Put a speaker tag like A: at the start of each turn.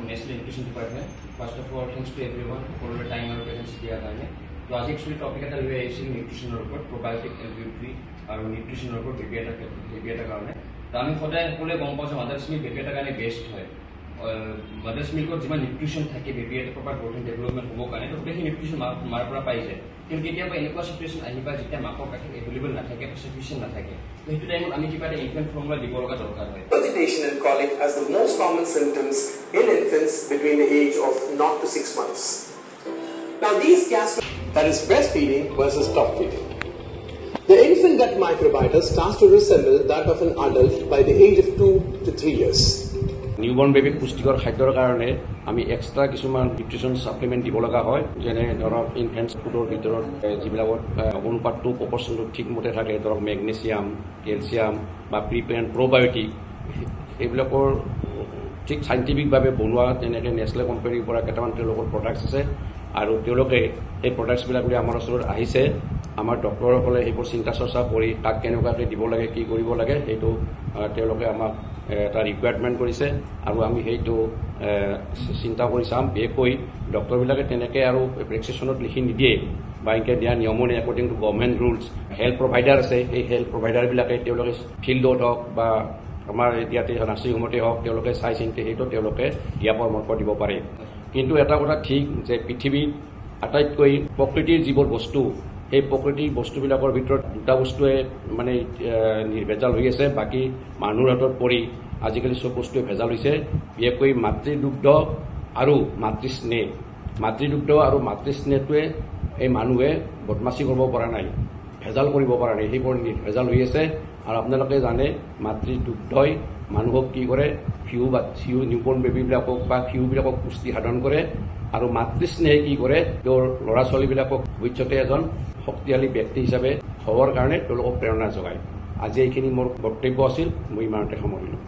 A: Nestle Nutrition Department. First of all, thanks to everyone for the time and presence here. So, आज actually topic है तालिबे ऐसी nutrition report, probiotic LB3 और nutrition report baby एटा कारण है। तो हमें खुदा पूरे कंपाउंड से मदर्स मिल्क बेबी एटा कारण बेस्ट है। मदर्स मिल्क को जिमान nutrition था कि बेबी एटा proper protein development हो कारण है तो बेबी nutrition मार पूरा पाई जाए। क्योंकि क्या बाई इनका situation आने पर जितना मापो का available ना था क्या sufficient ना था क्या तो इस टाइम हमें की बात infant formula डिपोलो का दरकार है।
B: Regurgitation and colic as the most common symptoms in infants between the age of 0 to 6 months. Now these that is breastfeeding versus top feeding. The infant gut microbiota starts to resemble that of an adult by the age of 2 to 3 years.
C: Newborn baby পুষ্টিকৰ খাদ্যৰ কাৰণে আমি extra কিছুমান নিউট্ৰিশন supplement দিব লগা হয় যেনে ধৰক ইনফেন্টস ফুডৰ ভিতৰত যিবিলাকত অনুপাতটো প্ৰপৰ্চনটো ঠিকমতে থাকে ধৰক মেগনেছিয়াম কেলছিয়াম বা প্ৰিপেয়াৰ্ড প্ৰবায়োটিক এইবিলাকৰ ঠিক সাইন্টিফিকভাৱে বনোৱা তেনেকৈ নেছলে কোম্পানীৰ পৰা কেইটামান তেওঁলোকৰ প্ৰডাক্টছ আছে আৰু তেওঁলোকে এই প্ৰডাক্টছবিলাক লৈ আমাৰ ওচৰত আহিছে আমাৰ ডক্টৰসকলে সেইবোৰ চিন্তা চৰ্চা কৰি কাক কেনেকুৱাকৈ দিব লাগে কি কৰিব লাগে সেইটো তেওঁলোকে আমাক এটা ৰিকুৱাৰমেণ্ট কৰিছে আৰু আমি সেইটো চিন্তা কৰি চাম বিশেষকৈ ডক্টৰবিলাকে তেনেকৈ আৰু প্ৰেছক্ৰিপশ্যনত লিখি নিদিয়ে বা এনেকৈ দিয়া নিয়মনে according to government rules health provider আছে এই হেল্থ প্ৰভাইডাৰবিলাকে তেওঁলোকে ফিল্ডত হওক বা আমাৰ ইয়াতে নাৰ্ছিং হোমতে হওক তেওঁলোকে চাই চিন্তি সেইটো তেওঁলোকে দিয়া পৰামৰ্শ দিব পাৰে কিন্তু এটা কথা ঠিক যে পৃথিৱীত আটাইতকৈ প্ৰকৃতিৰ যিবোৰ বস্তু এই প্ৰকৃতিৰ বস্তুবিলাকৰ ভিতৰত দুটা বস্তুৱে মানে নিৰ্ভেজাল হৈ আছে বাকী মানুহৰ হাতত পৰি আজিকালি চব বস্তুৱে ভেজাল হৈছে বিশেষকৈ মাতৃদুগ্ধ আৰু মাতৃদুগ্ধ আৰু মাতৃস্নেহটোৱে এই মানুহে বদমাচি কৰিব পৰা নাই ভেজাল কৰিব পৰা নাই সেইবোৰ ভেজাল হৈ আছে আৰু আপোনালোকে জানে মাতৃদুগ্ধই মানুহক কি কৰে ফিউ নিউবৰ্ণ বেবীবিলাকক বা ফিউবিলাকক পুষ্টি সাধন কৰে আৰু মাতৃস্নেহে কি কৰে তেওঁৰ ল'ৰা ছোৱালীবিলাকক ভৱিষ্যতে এজন শক্তিশালী ব্যক্তি হিচাপে হ'বৰ কাৰণে তেওঁলোকক প্ৰেৰণা যোগায় আজি এইখিনি মোৰ বক্তব্য আছিল মই ইমানতে সামৰিলোঁ